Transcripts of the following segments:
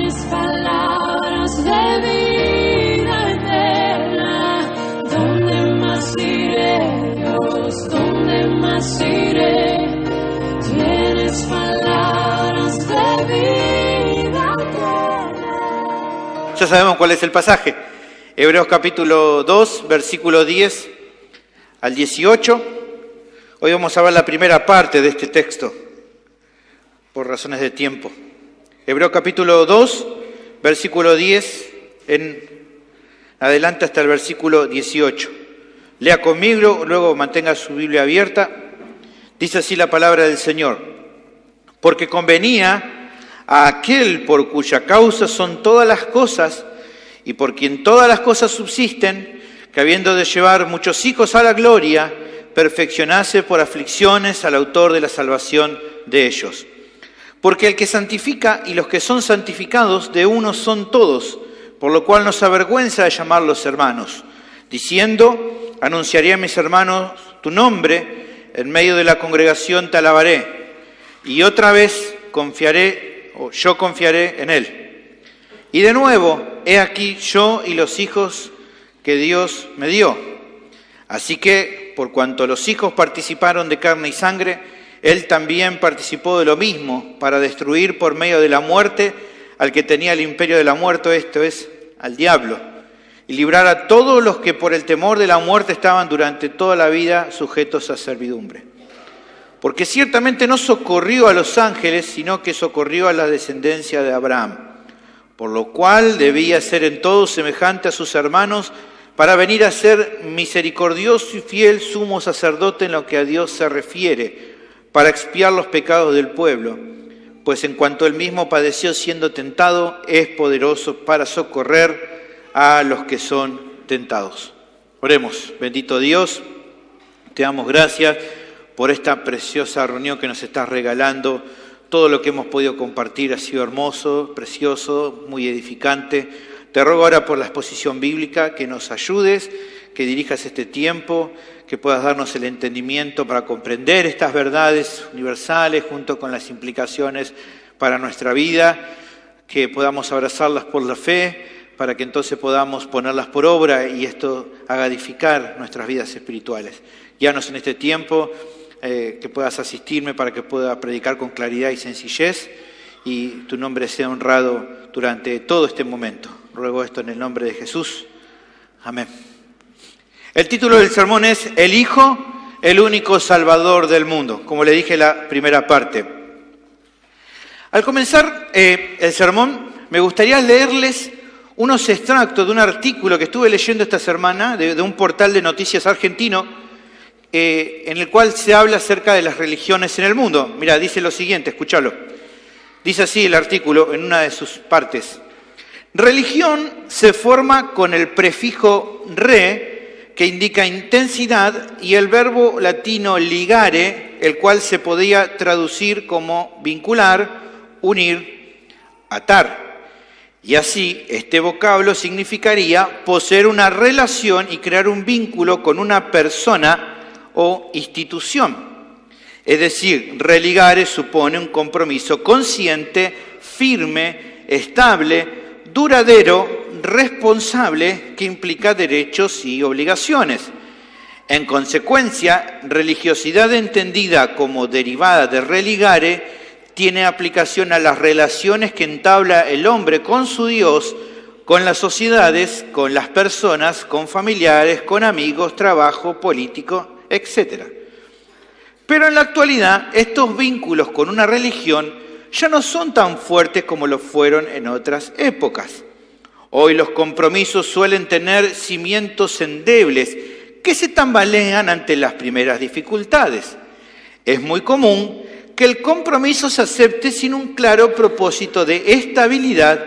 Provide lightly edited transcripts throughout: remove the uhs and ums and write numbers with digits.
Tienes palabras de vida eterna. ¿Dónde más iré, Dios? ¿Dónde más iré? Tienes palabras de vida eterna. Ya sabemos cuál es el pasaje. Hebreos capítulo 2, versículo 10 al 18. Hoy vamos a ver la primera parte de este texto, por razones de tiempo. Hebreos capítulo 2, versículo 10 en adelante hasta el versículo 18. Lea conmigo, luego mantenga su Biblia abierta. Dice así la palabra del Señor. Porque convenía a aquel por cuya causa son todas las cosas y por quien todas las cosas subsisten, que habiendo de llevar muchos hijos a la gloria, perfeccionase por aflicciones al autor de la salvación de ellos. Porque el que santifica y los que son santificados de uno son todos, por lo cual no se avergüenza de llamarlos hermanos, diciendo, anunciaré a mis hermanos tu nombre, en medio de la congregación te alabaré, y otra vez yo confiaré en él. Y de nuevo, he aquí yo y los hijos que Dios me dio. Así que, por cuanto los hijos participaron de carne y sangre, él también participó de lo mismo, para destruir por medio de la muerte al que tenía el imperio de la muerte, esto es, al diablo, y librar a todos los que por el temor de la muerte estaban durante toda la vida sujetos a servidumbre. Porque ciertamente no socorrió a los ángeles, sino que socorrió a la descendencia de Abraham, por lo cual debía ser en todo semejante a sus hermanos, para venir a ser misericordioso y fiel sumo sacerdote en lo que a Dios se refiere, para expiar los pecados del pueblo, pues en cuanto él mismo padeció siendo tentado, es poderoso para socorrer a los que son tentados. Oremos. Bendito Dios, te damos gracias por esta preciosa reunión que nos estás regalando. Todo lo que hemos podido compartir ha sido hermoso, precioso, muy edificante. Te ruego ahora por la exposición bíblica que nos ayudes, que dirijas este tiempo, que puedas darnos el entendimiento para comprender estas verdades universales junto con las implicaciones para nuestra vida, que podamos abrazarlas por la fe, para que entonces podamos ponerlas por obra y esto haga edificar nuestras vidas espirituales. Guíanos en este tiempo, que puedas asistirme para que pueda predicar con claridad y sencillez y tu nombre sea honrado durante todo este momento. Ruego esto en el nombre de Jesús. Amén. El título del sermón es El Hijo, el único Salvador del mundo, como le dije en la primera parte. Al comenzar el sermón, me gustaría leerles unos extractos de un artículo que estuve leyendo esta semana de un portal de noticias argentino, en el cual se habla acerca de las religiones en el mundo. Mira, dice lo siguiente, escúchalo. Dice así el artículo en una de sus partes. Religión se forma con el prefijo re, que indica intensidad, y el verbo latino ligare, el cual se podía traducir como vincular, unir, atar. Y así, este vocablo significaría poseer una relación y crear un vínculo con una persona o institución. Es decir, religare supone un compromiso consciente, firme, estable, duradero, responsable, que implica derechos y obligaciones. En consecuencia, religiosidad entendida como derivada de religare tiene aplicación a las relaciones que entabla el hombre con su Dios, con las sociedades, con las personas, con familiares, con amigos, trabajo, político, etc. Pero en la actualidad, estos vínculos con una religión ya no son tan fuertes como lo fueron en otras épocas. Hoy los compromisos suelen tener cimientos endebles que se tambalean ante las primeras dificultades. Es muy común que el compromiso se acepte sin un claro propósito de estabilidad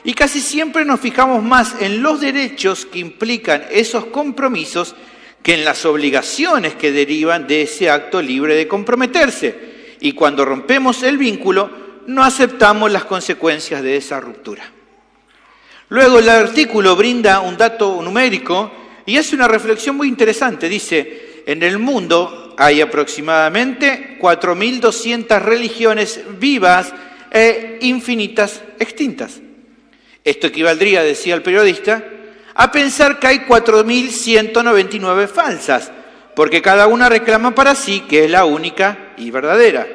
y casi siempre nos fijamos más en los derechos que implican esos compromisos que en las obligaciones que derivan de ese acto libre de comprometerse. Y cuando rompemos el vínculo, no aceptamos las consecuencias de esa ruptura. Luego el artículo brinda un dato numérico y hace una reflexión muy interesante. Dice, en el mundo hay aproximadamente 4.200 religiones vivas e infinitas extintas. Esto equivaldría, decía el periodista, a pensar que hay 4.199 falsas, porque cada una reclama para sí que es la única y verdadera.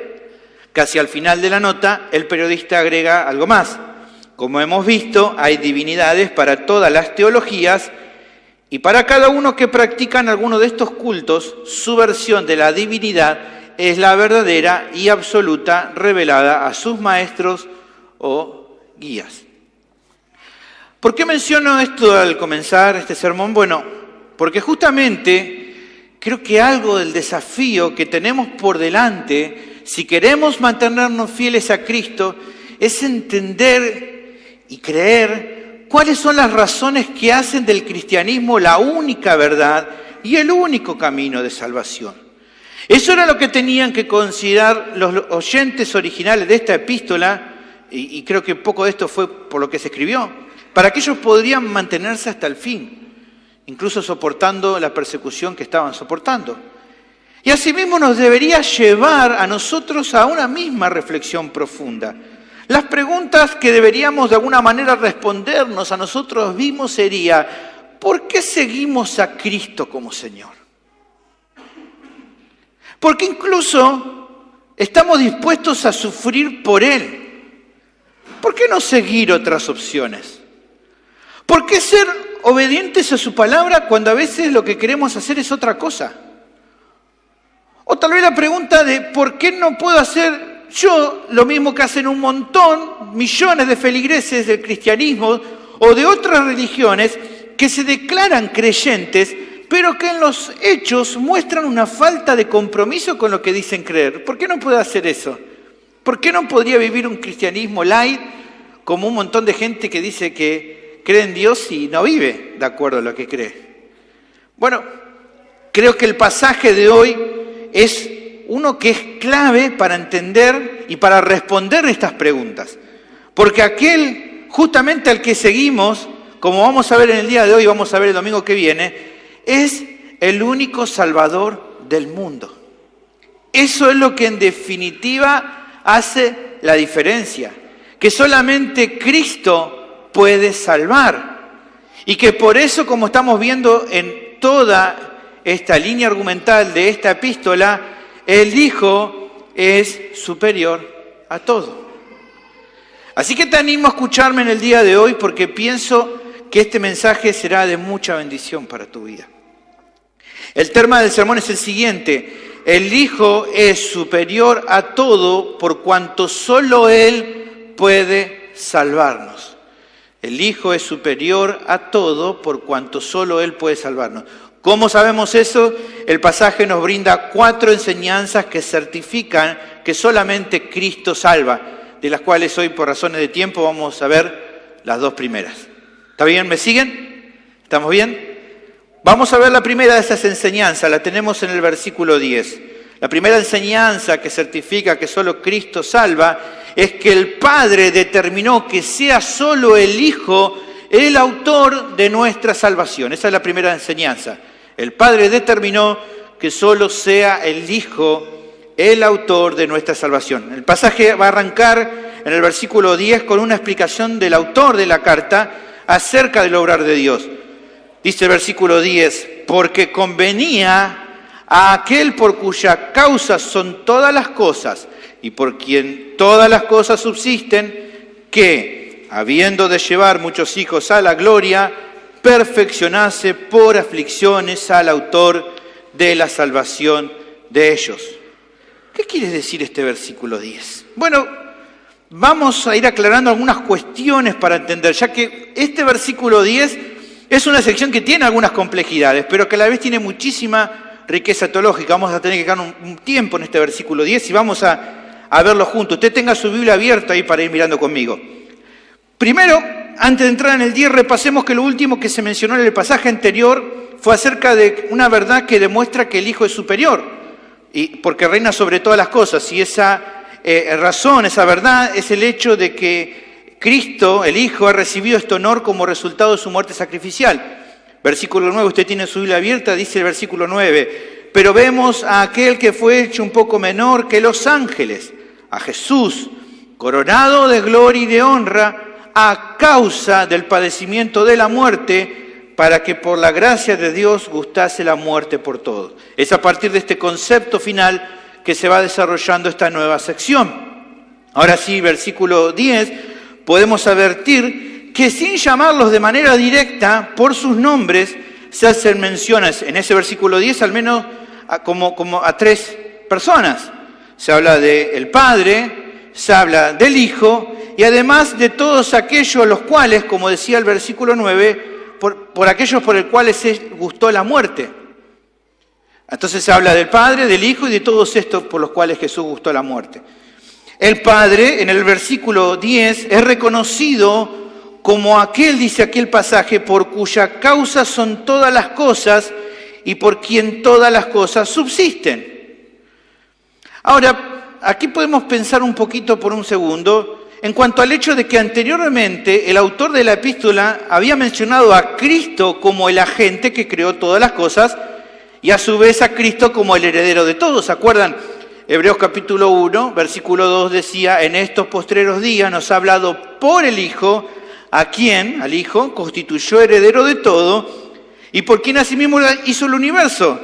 Casi al final de la nota, el periodista agrega algo más. Como hemos visto, hay divinidades para todas las teologías y para cada uno que practican alguno de estos cultos, su versión de la divinidad es la verdadera y absoluta revelada a sus maestros o guías. ¿Por qué menciono esto al comenzar este sermón? Bueno, porque justamente creo que algo del desafío que tenemos por delante, si queremos mantenernos fieles a Cristo, es entender y creer cuáles son las razones que hacen del cristianismo la única verdad y el único camino de salvación. Eso era lo que tenían que considerar los oyentes originales de esta epístola, y creo que poco de esto fue por lo que se escribió, para que ellos podrían mantenerse hasta el fin, incluso soportando la persecución que estaban soportando. Y asimismo nos debería llevar a nosotros a una misma reflexión profunda. Las preguntas que deberíamos de alguna manera respondernos a nosotros mismos sería, ¿por qué seguimos a Cristo como Señor? Porque incluso estamos dispuestos a sufrir por Él. ¿Por qué no seguir otras opciones? ¿Por qué ser obedientes a su palabra cuando a veces lo que queremos hacer es otra cosa? O tal vez la pregunta de ¿por qué no puedo hacer yo lo mismo que hacen un montón, millones de feligreses del cristianismo o de otras religiones que se declaran creyentes, pero que en los hechos muestran una falta de compromiso con lo que dicen creer? ¿Por qué no puedo hacer eso? ¿Por qué no podría vivir un cristianismo light como un montón de gente que dice que cree en Dios y no vive de acuerdo a lo que cree? Bueno, creo que el pasaje de hoy es uno que es clave para entender y para responder estas preguntas. Porque aquel justamente al que seguimos, como vamos a ver en el día de hoy, vamos a ver el domingo que viene, es el único Salvador del mundo. Eso es lo que en definitiva hace la diferencia. Que solamente Cristo puede salvar. Y que por eso, como estamos viendo en toda esta línea argumental de esta epístola, el Hijo es superior a todo. Así que te animo a escucharme en el día de hoy porque pienso que este mensaje será de mucha bendición para tu vida. El tema del sermón es el siguiente: el Hijo es superior a todo por cuanto solo Él puede salvarnos. El Hijo es superior a todo por cuanto solo Él puede salvarnos. ¿Cómo sabemos eso? El pasaje nos brinda 4 enseñanzas que certifican que solamente Cristo salva, de las cuales hoy por razones de tiempo vamos a ver las 2 primeras. ¿Está bien? ¿Me siguen? ¿Estamos bien? Vamos a ver la primera de esas enseñanzas, la tenemos en el versículo 10. La primera enseñanza que certifica que solo Cristo salva es que el Padre determinó que sea solo el Hijo el autor de nuestra salvación. Esa es la primera enseñanza. El Padre determinó que solo sea el Hijo el autor de nuestra salvación. El pasaje va a arrancar en el versículo 10 con una explicación del autor de la carta acerca del obrar de Dios. Dice el versículo 10, porque convenía a aquel por cuya causa son todas las cosas y por quien todas las cosas subsisten, que, habiendo de llevar muchos hijos a la gloria, perfeccionase por aflicciones al autor de la salvación de ellos. ¿Qué quiere decir este versículo 10? Bueno, vamos a ir aclarando algunas cuestiones para entender, ya que este versículo 10 es una sección que tiene algunas complejidades, pero que a la vez tiene muchísima riqueza teológica. Vamos a tener que quedar un tiempo en este versículo 10 y vamos a verlo juntos. Usted tenga su Biblia abierta ahí para ir mirando conmigo. Primero, antes de entrar en el 10, repasemos que lo último que se mencionó en el pasaje anterior fue acerca de una verdad que demuestra que el Hijo es superior, y porque reina sobre todas las cosas. Y esa razón, esa verdad, es el hecho de que Cristo, el Hijo, ha recibido este honor como resultado de su muerte sacrificial. Versículo 9, usted tiene su Biblia abierta, dice el versículo 9, pero vemos a aquel que fue hecho un poco menor que los ángeles, a Jesús, coronado de gloria y de honra, a causa del padecimiento de la muerte, para que por la gracia de Dios gustase la muerte por todos. Es a partir de este concepto final que se va desarrollando esta nueva sección. Ahora sí, versículo 10, podemos advertir que sin llamarlos de manera directa por sus nombres, se hacen menciones en ese versículo 10 al menos como a 3 personas. Se habla del Padre, se habla del Hijo y además de todos aquellos los cuales, como decía el versículo 9, por aquellos por el cuales se gustó la muerte. Entonces se habla del Padre, del Hijo y de todos estos por los cuales Jesús gustó la muerte. El Padre, en el versículo 10, es reconocido como aquel, dice aquí el pasaje, por cuya causa son todas las cosas y por quien todas las cosas subsisten. Ahora, aquí podemos pensar un poquito por un segundo en cuanto al hecho de que anteriormente el autor de la epístola había mencionado a Cristo como el agente que creó todas las cosas y a su vez a Cristo como el heredero de todos. ¿Se acuerdan? Hebreos capítulo 1, versículo 2 decía, en estos postreros días nos ha hablado por el Hijo, a quien, al Hijo, constituyó heredero de todo y por quien asimismo hizo el universo.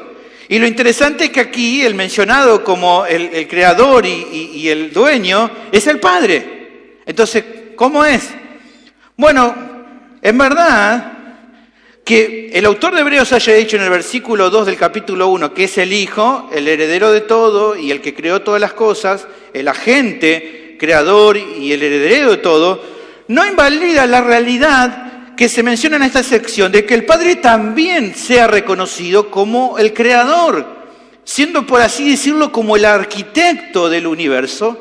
Y lo interesante es que aquí el mencionado como el creador y el dueño es el Padre. Entonces, ¿cómo es? Bueno, en verdad que el autor de Hebreos haya dicho en el versículo 2 del capítulo 1 que es el Hijo, el heredero de todo y el que creó todas las cosas, el agente, creador y el heredero de todo, no invalida la realidad que se menciona en esta sección de que el Padre también sea reconocido como el creador, siendo por así decirlo como el arquitecto del universo,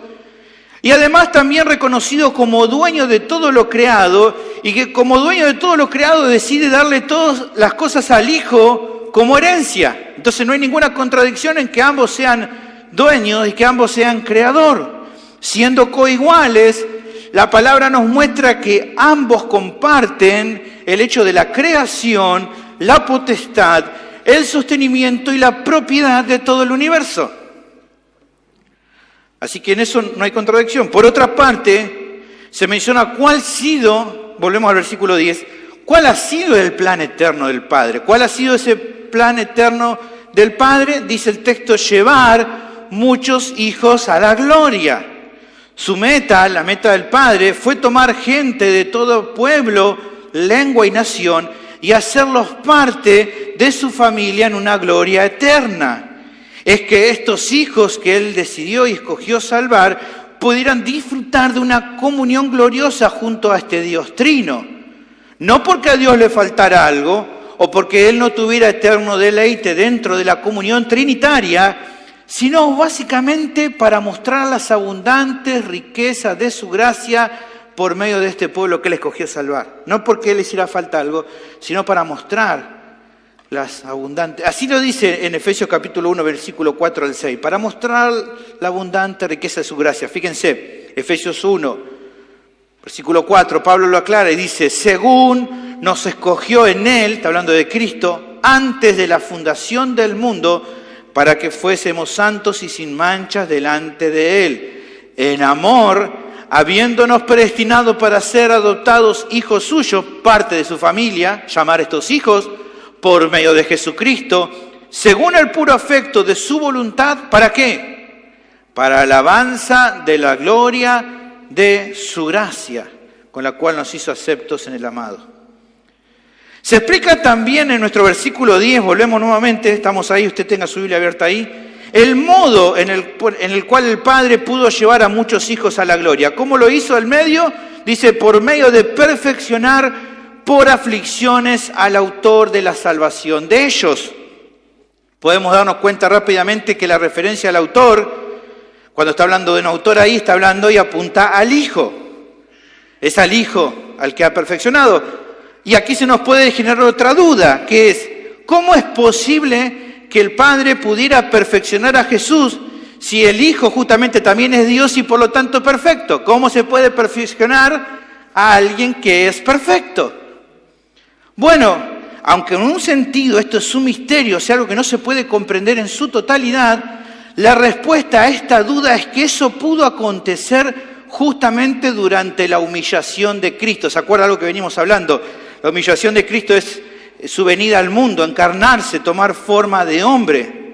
y además también reconocido como dueño de todo lo creado, y que como dueño de todo lo creado decide darle todas las cosas al Hijo como herencia. Entonces no hay ninguna contradicción en que ambos sean dueños y que ambos sean creador. Siendo coiguales, la palabra nos muestra que ambos comparten el hecho de la creación, la potestad, el sostenimiento y la propiedad de todo el universo. Así que en eso no hay contradicción. Por otra parte, se menciona cuál ha sido, volvemos al versículo 10, cuál ha sido el plan eterno del Padre. ¿Cuál ha sido ese plan eterno del Padre? Dice el texto, llevar muchos hijos a la gloria. Su meta, la meta del Padre, fue tomar gente de todo pueblo, lengua y nación y hacerlos parte de su familia en una gloria eterna. Es que estos hijos que Él decidió y escogió salvar pudieran disfrutar de una comunión gloriosa junto a este Dios trino. No porque a Dios le faltara algo o porque Él no tuviera eterno deleite dentro de la comunión trinitaria, sino básicamente para mostrar las abundantes riquezas de su gracia por medio de este pueblo que Él escogió salvar. No porque Él hiciera falta algo, sino para mostrar las abundantes. Así lo dice en Efesios capítulo 1, versículo 4 al 6, para mostrar la abundante riqueza de su gracia. Fíjense, Efesios 1, versículo 4, Pablo lo aclara y dice, según nos escogió en Él, está hablando de Cristo, antes de la fundación del mundo, para que fuésemos santos y sin manchas delante de Él, en amor, habiéndonos predestinado para ser adoptados hijos suyos, parte de su familia, llamar a estos hijos, por medio de Jesucristo, según el puro afecto de su voluntad, ¿para qué? Para alabanza de la gloria de su gracia, con la cual nos hizo aceptos en el amado. Se explica también en nuestro versículo 10, volvemos nuevamente, estamos ahí, usted tenga su Biblia abierta ahí, el modo en el cual el Padre pudo llevar a muchos hijos a la gloria. ¿Cómo lo hizo el medio? Dice, por medio de perfeccionar por aflicciones al autor de la salvación de ellos. Podemos darnos cuenta rápidamente que la referencia al autor, cuando está hablando de un autor ahí, está hablando y apunta al Hijo. Es al Hijo al que ha perfeccionado. Y aquí se nos puede generar otra duda, que es, ¿cómo es posible que el Padre pudiera perfeccionar a Jesús si el Hijo justamente también es Dios y por lo tanto perfecto? ¿Cómo se puede perfeccionar a alguien que es perfecto? Bueno, aunque en un sentido esto es un misterio, o sea, algo que no se puede comprender en su totalidad, la respuesta a esta duda es que eso pudo acontecer justamente durante la humillación de Cristo. ¿Se acuerda algo que venimos hablando? La humillación de Cristo es su venida al mundo, encarnarse, tomar forma de hombre.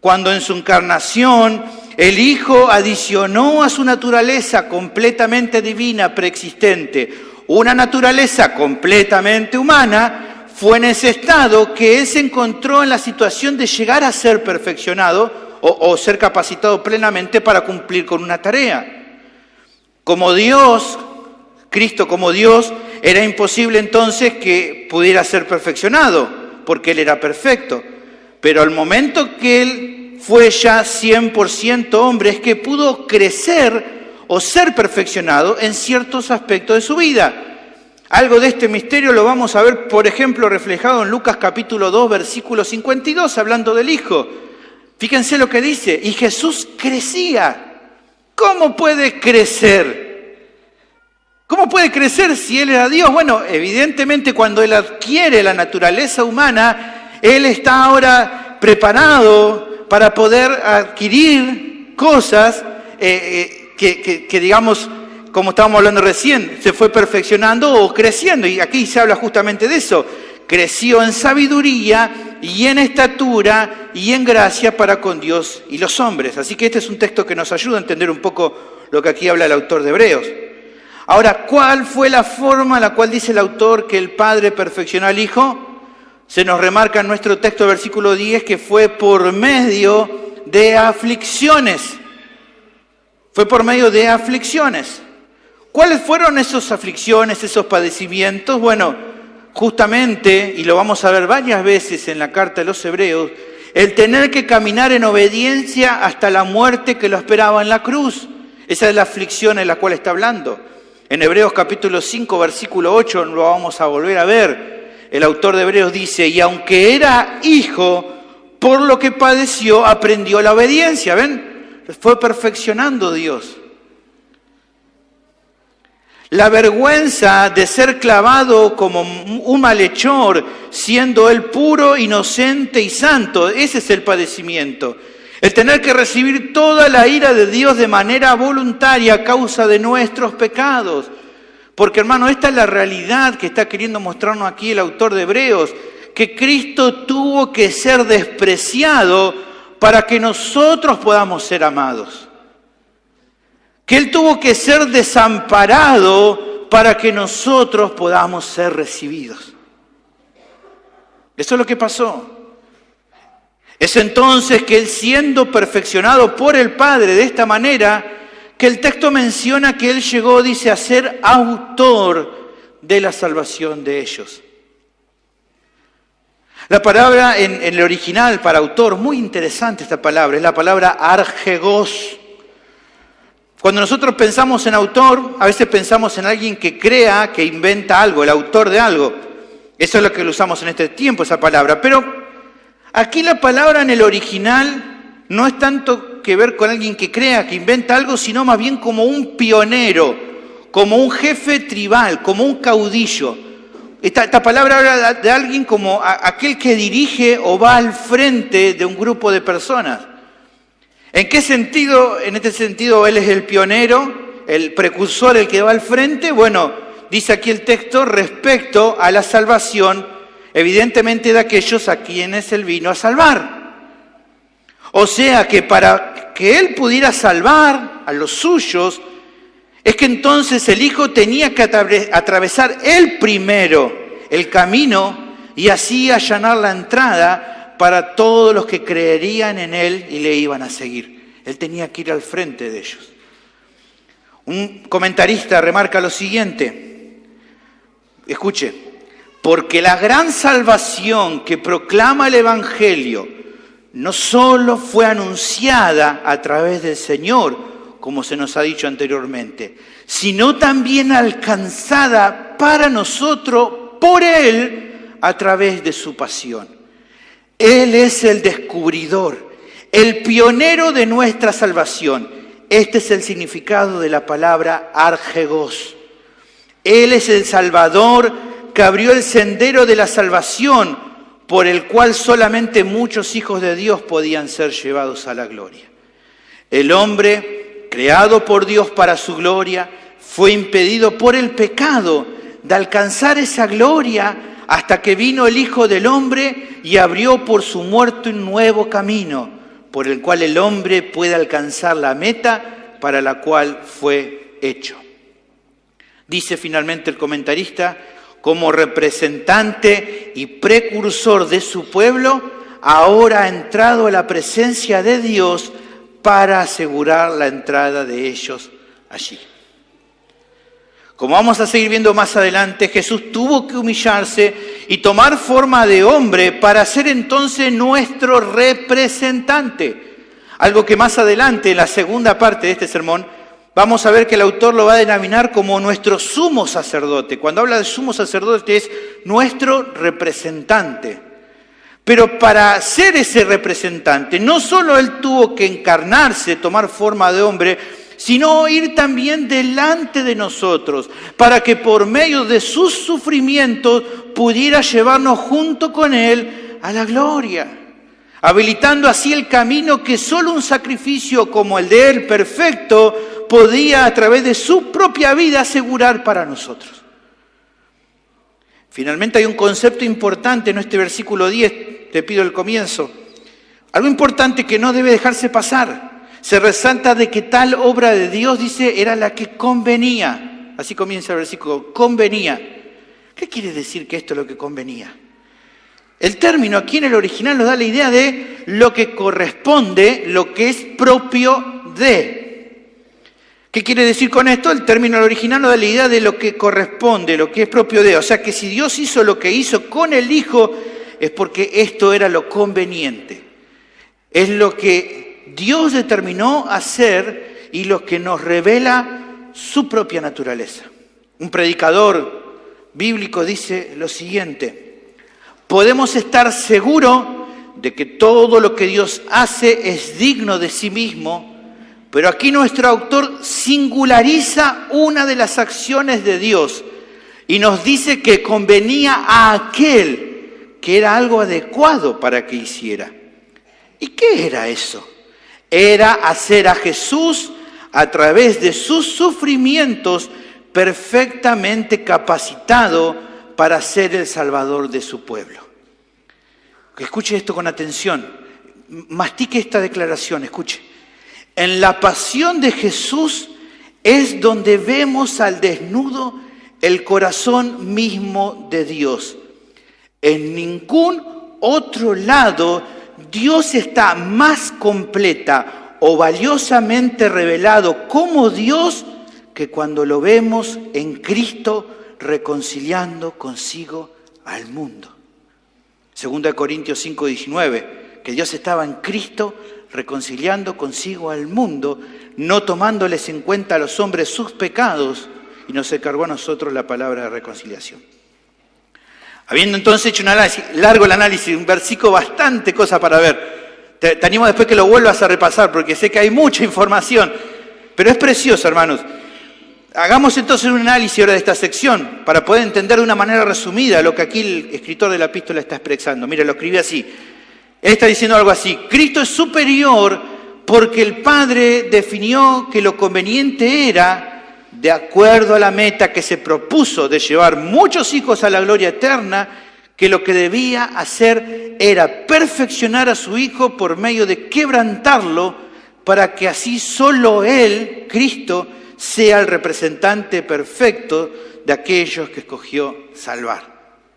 Cuando en su encarnación el Hijo adicionó a su naturaleza completamente divina, preexistente, una naturaleza completamente humana, fue en ese estado que Él se encontró en la situación de llegar a ser perfeccionado o ser capacitado plenamente para cumplir con una tarea. Como Dios, Cristo como Dios, era imposible entonces que pudiera ser perfeccionado, porque Él era perfecto. Pero al momento que Él fue ya 100% hombre, es que pudo crecer o ser perfeccionado en ciertos aspectos de su vida. Algo de este misterio lo vamos a ver, por ejemplo, reflejado en Lucas capítulo 2, versículo 52, hablando del Hijo. Fíjense lo que dice, y Jesús crecía. ¿Cómo puede crecer? ¿Cómo puede crecer si Él era Dios? Bueno, evidentemente cuando Él adquiere la naturaleza humana, Él está ahora preparado para poder adquirir cosas que digamos, como estábamos hablando recién, se fue perfeccionando o creciendo. Y aquí se habla justamente de eso. Creció en sabiduría y en estatura y en gracia para con Dios y los hombres. Así que este es un texto que nos ayuda a entender un poco lo que aquí habla el autor de Hebreos. Ahora, ¿cuál fue la forma en la cual dice el autor que el Padre perfeccionó al Hijo? Se nos remarca en nuestro texto, versículo 10, que fue por medio de aflicciones. Fue por medio de aflicciones. ¿Cuáles fueron esas aflicciones, esos padecimientos? Bueno, justamente, y lo vamos a ver varias veces en la carta de los Hebreos, el tener que caminar en obediencia hasta la muerte que lo esperaba en la cruz. Esa es la aflicción en la cual está hablando. En Hebreos capítulo 5, versículo 8, lo vamos a volver a ver. El autor de Hebreos dice, y aunque era hijo, por lo que padeció, aprendió la obediencia. ¿Ven? Fue perfeccionando Dios. La vergüenza de ser clavado como un malhechor, siendo él puro, inocente y santo. Ese es el padecimiento. El tener que recibir toda la ira de Dios de manera voluntaria a causa de nuestros pecados. Porque, hermano, esta es la realidad que está queriendo mostrarnos aquí el autor de Hebreos, que Cristo tuvo que ser despreciado para que nosotros podamos ser amados. Que Él tuvo que ser desamparado para que nosotros podamos ser recibidos. Eso es lo que pasó. Es entonces que Él, siendo perfeccionado por el Padre de esta manera, que el texto menciona que Él llegó, dice, a ser autor de la salvación de ellos. La palabra en el original para autor, muy interesante esta palabra, es la palabra argegos. Cuando nosotros pensamos en autor, a veces pensamos en alguien que crea, que inventa algo, el autor de algo. Eso es lo que lo usamos en este tiempo, esa palabra. Pero aquí la palabra en el original no es tanto que ver con alguien que crea, que inventa algo, sino más bien como un pionero, como un jefe tribal, como un caudillo. Esta palabra habla de alguien como aquel que dirige o va al frente de un grupo de personas. ¿En qué sentido? En este sentido, él es el pionero, el precursor, el que va al frente. Bueno, dice aquí el texto respecto a la salvación, evidentemente de aquellos a quienes él vino a salvar. O sea que para que él pudiera salvar a los suyos, es que entonces el Hijo tenía que atravesar él primero el camino y así allanar la entrada para todos los que creerían en Él y le iban a seguir. Él tenía que ir al frente de ellos. Un comentarista remarca lo siguiente. Escuche. Porque la gran salvación que proclama el Evangelio no solo fue anunciada a través del Señor, como se nos ha dicho anteriormente, sino también alcanzada para nosotros por Él a través de su pasión. Él es el descubridor, el pionero de nuestra salvación. Este es el significado de la palabra argegos. Él es el Salvador que abrió el sendero de la salvación por el cual solamente muchos hijos de Dios podían ser llevados a la gloria. El hombre creado por Dios para su gloria, fue impedido por el pecado de alcanzar esa gloria hasta que vino el Hijo del Hombre y abrió por su muerte un nuevo camino, por el cual el hombre puede alcanzar la meta para la cual fue hecho. Dice finalmente el comentarista, como representante y precursor de su pueblo, ahora ha entrado a la presencia de Dios para asegurar la entrada de ellos allí. Como vamos a seguir viendo más adelante, Jesús tuvo que humillarse y tomar forma de hombre para ser entonces nuestro representante. Algo que más adelante, en la segunda parte de este sermón, vamos a ver que el autor lo va a denominar como nuestro sumo sacerdote. Cuando habla de sumo sacerdote es nuestro representante. Pero para ser ese representante, no solo él tuvo que encarnarse, tomar forma de hombre, sino ir también delante de nosotros, para que por medio de sus sufrimientos pudiera llevarnos junto con él a la gloria, habilitando así el camino que solo un sacrificio como el de él, perfecto, podía a través de su propia vida asegurar para nosotros. Finalmente hay un concepto importante en este versículo 10, te pido el comienzo, algo importante que no debe dejarse pasar. Se resalta de que tal obra de Dios, dice, era la que convenía. Así comienza el versículo, convenía. ¿Qué quiere decir que esto es lo que convenía? El término aquí en el original nos da la idea de lo que corresponde, lo que es propio de. ¿Qué quiere decir con esto? El término original nos da la idea de lo que corresponde, lo que es propio de. O sea que si Dios hizo lo que hizo con el Hijo, es porque esto era lo conveniente. Es lo que Dios determinó hacer y lo que nos revela su propia naturaleza. Un predicador bíblico dice lo siguiente: podemos estar seguros de que todo lo que Dios hace es digno de sí mismo, pero aquí nuestro autor singulariza una de las acciones de Dios y nos dice que convenía a aquel que era algo adecuado para que hiciera. ¿Y qué era eso? Era hacer a Jesús, a través de sus sufrimientos, perfectamente capacitado para ser el Salvador de su pueblo. Escuche esto con atención, mastique esta declaración, escuche. En la pasión de Jesús es donde vemos al desnudo el corazón mismo de Dios. En ningún otro lado Dios está más completa o valiosamente revelado como Dios que cuando lo vemos en Cristo reconciliando consigo al mundo. 2 Corintios 5:19, que Dios estaba en Cristo reconciliando consigo al mundo, no tomándoles en cuenta a los hombres sus pecados, y nos encargó a nosotros la palabra de reconciliación. Habiendo entonces hecho un análisis, largo el análisis, un versículo bastante cosa para ver. Te animo después que lo vuelvas a repasar porque sé que hay mucha información, pero es precioso, hermanos. Hagamos entonces un análisis ahora de esta sección para poder entender de una manera resumida lo que aquí el escritor de la epístola está expresando. Mire, lo escribí así. Él está diciendo algo así: Cristo es superior porque el Padre definió que lo conveniente era, de acuerdo a la meta que se propuso de llevar muchos hijos a la gloria eterna, que lo que debía hacer era perfeccionar a su Hijo por medio de quebrantarlo, para que así solo Él, Cristo, sea el representante perfecto de aquellos que escogió salvar.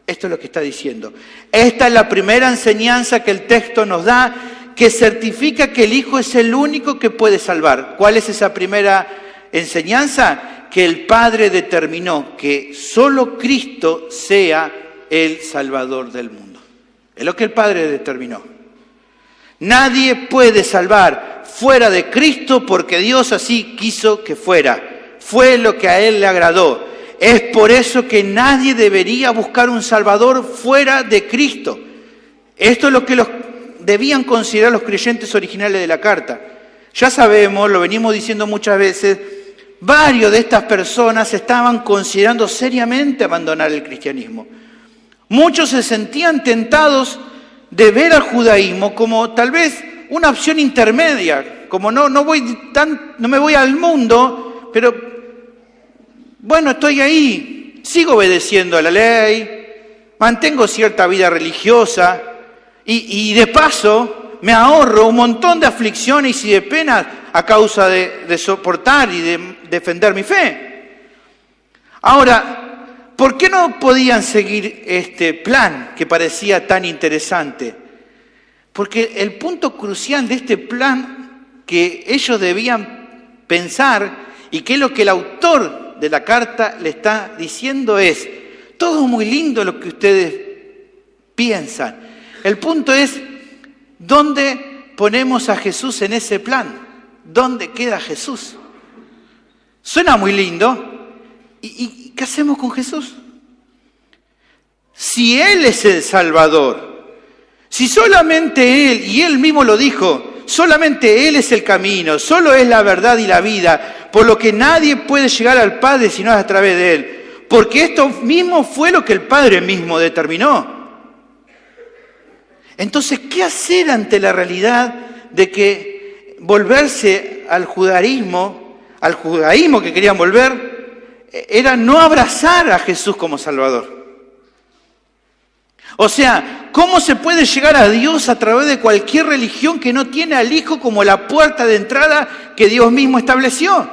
Esto es lo que está diciendo. Esta es la primera enseñanza que el texto nos da, que certifica que el Hijo es el único que puede salvar. ¿Cuál es esa primera enseñanza? Que el Padre determinó que solo Cristo sea el Salvador del mundo. Es lo que el Padre determinó. Nadie puede salvar fuera de Cristo porque Dios así quiso que fuera. Fue lo que a Él le agradó. Es por eso que nadie debería buscar un Salvador fuera de Cristo. Esto es lo que debían considerar los creyentes originales de la carta. Ya sabemos, lo venimos diciendo muchas veces, varios de estas personas estaban considerando seriamente abandonar el cristianismo. Muchos se sentían tentados de ver al judaísmo como tal vez una opción intermedia, como no me voy al mundo, pero bueno, estoy ahí, sigo obedeciendo a la ley, mantengo cierta vida religiosa y de paso me ahorro un montón de aflicciones y de penas a causa de soportar y de defender mi fe. Ahora, ¿por qué no podían seguir este plan que parecía tan interesante? Porque el punto crucial de este plan que ellos debían pensar y que es lo que el autor de la carta le está diciendo es, todo muy lindo lo que ustedes piensan. El punto es, ¿dónde ponemos a Jesús en ese plan? ¿Dónde queda Jesús? Suena muy lindo. ¿Y qué hacemos con Jesús? Si Él es el Salvador, si solamente Él, y Él mismo lo dijo, solamente Él es el camino, solo es la verdad y la vida, por lo que nadie puede llegar al Padre si no es a través de Él, porque esto mismo fue lo que el Padre mismo determinó. Entonces, ¿qué hacer ante la realidad de que volverse al judaísmo que querían volver, era no abrazar a Jesús como Salvador? O sea, ¿cómo se puede llegar a Dios a través de cualquier religión que no tiene al Hijo como la puerta de entrada que Dios mismo estableció?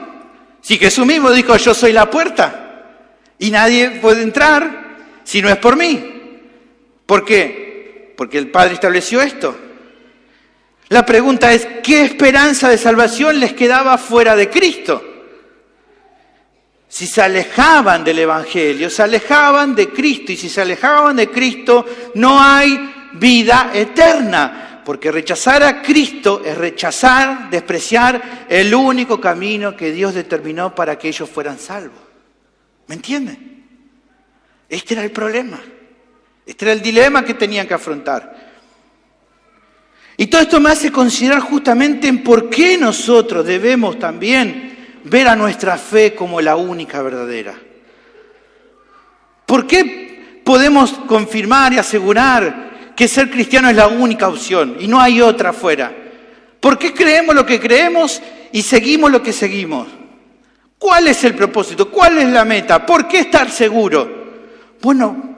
Si Jesús mismo dijo, yo soy la puerta y nadie puede entrar si no es por mí. ¿Por qué? Porque el Padre estableció esto. La pregunta es, ¿qué esperanza de salvación les quedaba fuera de Cristo? Si se alejaban del Evangelio, se alejaban de Cristo, y si se alejaban de Cristo, no hay vida eterna, porque rechazar a Cristo es rechazar, despreciar el único camino que Dios determinó para que ellos fueran salvos. ¿Me entienden? Este era el problema, este era el dilema que tenían que afrontar. Y todo esto me hace considerar justamente en por qué nosotros debemos también ver a nuestra fe como la única verdadera. ¿Por qué podemos confirmar y asegurar que ser cristiano es la única opción y no hay otra afuera? ¿Por qué creemos lo que creemos y seguimos lo que seguimos? ¿Cuál es el propósito? ¿Cuál es la meta? ¿Por qué estar seguro? Bueno,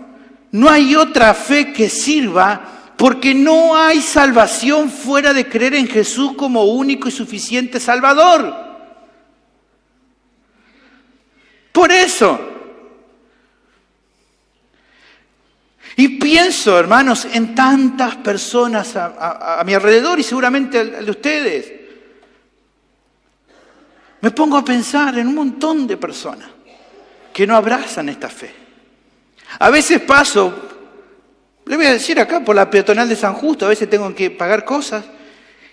no hay otra fe que sirva porque no hay salvación fuera de creer en Jesús como único y suficiente Salvador. Por eso. Y pienso, hermanos, en tantas personas a mi alrededor y seguramente al de ustedes. Me pongo a pensar en un montón de personas que no abrazan esta fe. A veces paso, le voy a decir acá, por la peatonal de San Justo, a veces tengo que pagar cosas,